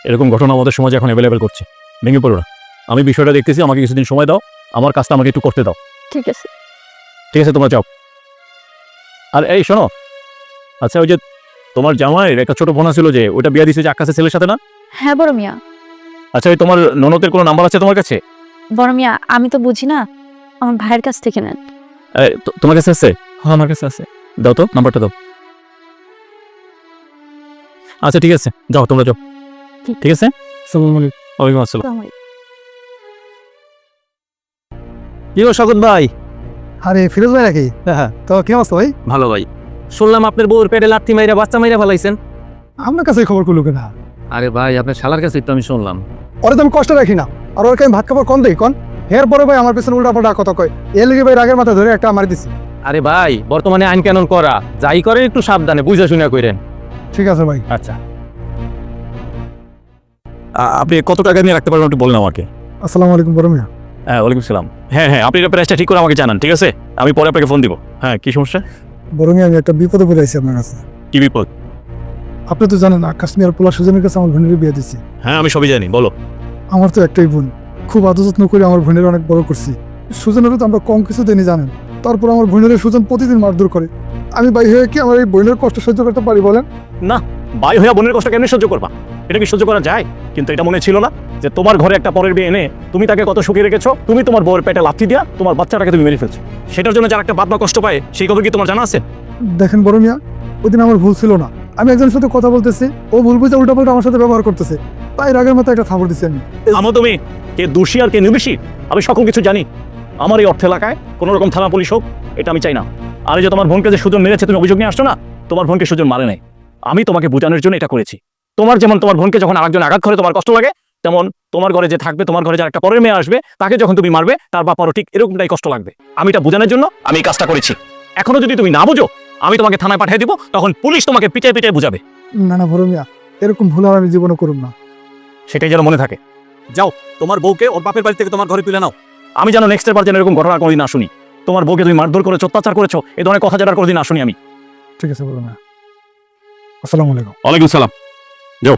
এরকম ঘটনা আমাদের সমাজে এখন অ্যাভেলেবেল করছে। ভেঙে পড়ো না, আমি বিষয়টা দেখতেছি, আমাকে কিছুদিন সময় দাও, আমার কাজটা আমাকে একটু করতে দাও। ঠিক আছে। ঠিক আছে, তোমরা যাও। আর এই শোনো, আচ্ছা ওই যে তোমার জামাইয়ের একটা ছোট বোন ছিল যে ওটা বিয়ে দিছে যে আকাশের ছেলের সাথে না? হ্যাঁ বড় মিয়া। আচ্ছা ওই তোমার ননদের কোনো নাম্বার আছে তোমার কাছে? বড় মিয়া আমি তো বুঝি না, আমার ভাইয়ের কাছ থেকে নেন। তোমার কাছে আছে? হ্যাঁ আমার কাছে আছে, দাও তো নাম্বারটা দাও। আচ্ছা ঠিক আছে, যাও তোমরা যাও। ঠিক আছে, আসসালামু আলাইকুম। ওয়ালাইকুম আসসালাম। কি গো শকুন ভাই? আরে ফিরোজ ভাই নাকি? হ্যাঁ তো কি অবস্থা ভাই? ভালো ভাই। শুনলাম আপনার বউর পেটে লাথি মাইরা বাচ্চা মাইরা ফেলাইছেন। আপনার কাছে খবর করলো কেনা? আরে ভাই আপনার শালার কাছে তো আমি শুনলাম। ওরে তো আমি কষ্ট রাখি না, আর ওর আমি ভাত খাবার কম দেই কন। এরপরে ভাই আমার পেছনে উল্টা পাল্টা কথা কয়, এর লিগে ভাই রাগের মাথা ধরে একটা মারি দিছি। আরে ভাই বর্তমানে আইন কানুন করা, যাই করেন একটু সাবধানে বুঝে শুনে কইরেন। ঠিক আছে ভাই। আচ্ছা আপনি কত টাকা নিয়ে রাখতে পারবেন একটু বলেন আমাকে। আসসালামু আলাইকুম বড় মিয়া। হ্যাঁ ওয়ালাইকুম সালাম। হ্যাঁ হ্যাঁ আপনি প্রাইসটা ঠিক করে আমাকে জানান, ঠিক আছে? আমি পরে আপনাকে ফোন দিব। হ্যাঁ কি সমস্যা? বড় মিয়া আমি একটা বিপদে পড়ে আছি আপনার কাছে। কি বিপদ? আপনি তো জানেন আকাশ মিয়ার পোলা সুজনের কাছে আমার বোনের বিয়ে দিছি। হ্যাঁ আমি সবই জানি, বলো। আমার তো একটাই বোন, খুব আদর যত্ন করে আমার বোনের অনেক বড় করছি। সুজনেরও তো আমরা কম কিছু দেনি জানেন, তারপর আমার বোনের সুজন প্রতিদিন মারধর করে। আমি ভাই হয়ে কি আমার এই বোনের কষ্ট সহ্য করতে পারি বলেন? না, ভাই হইয়া বোনের কষ্ট কেমনি সহ্য করবা? এটা কি সহ্য করা যায়? কিন্তু এটা মনে ছিল না যে তোমার ঘরে একটা পরের বিয়ে এনে তুমি তাকে কত সুখে রেখেছো, তুমি তোমার বউয়ের পেটে লাথি দিয়া তোমার বাচ্চাটাকে তুমি মেরে ফেলছো। সেটার জন্য যারা একটা বাপ মা কষ্ট পায় সেই খবর কি তোমার জানা আছে? দেখেন বড় মিয়া, ওই দিন আমার ভুল ছিল না। আমি একজনের সাথে কথা বলতেছি, ও ভুল বুঝে উল্টাপাল্টা আমার সাথে ব্যবহার করতেছে, তাই রাগের মাথায় একটা থাপড় দিচ্ছি আমি। আমো তুমি কে দোষী আর কে নির্দোষী আমি সকল কিছু জানি। আমার এই অর্থ এলাকায় কোনো রকম থানা পুলিশ হোক, এটা আমি চাই না। আর এই যে তোমার বোনকে যে সুজন মেরেছে তুমি অভিযোগ নিয়ে আসছো না, তোমার বোনকে সুজন মারে নাই, আমি তোমাকে বোঝানোর জন্য এটা করেছি। তোমার যেমন তোমার বোনকে যখন আরেকজন আঘাত করে তোমার কষ্ট লাগে, তেমন তোমার ঘরে যে থাকবে, তোমার ঘরে যার একটা পরের মেয়ে আসবে, তাকে যখন তুমি মারবে তার বাপারও ঠিক এরকমটাই কষ্ট লাগবে। আমি এটা বোঝানোর জন্য আমি এই কাজটা করেছি। এখনো যদি তুমি না বুঝো আমি তোমাকে থানায় পাঠিয়ে দিব, তখন পুলিশ তোমাকে পিটাই পিটাই বুঝাবে। না না বড় মিয়া, এরকম ভুল আর আমি জীবনে করুন না। সেটাই যেন মনে থাকে। যাও তোমার বউকে ওর বাপের বাড়ি থেকে তোমার ঘরে তুলে নাও। আমি যেন নেক্সটের বার যেন এরকম ঘটনা কোনোদিন না শুনি। তোমার বউকে তুমি মারধর করেছো, অত্যাচার করেছো, এই ধরনের কথা যেন আর কোনোদিন না শুনি আমি। ঠিক আছে বড় মিয়া, আসসালামু আলাইকুম। ওয়ালাইকুম সালাম। যাও।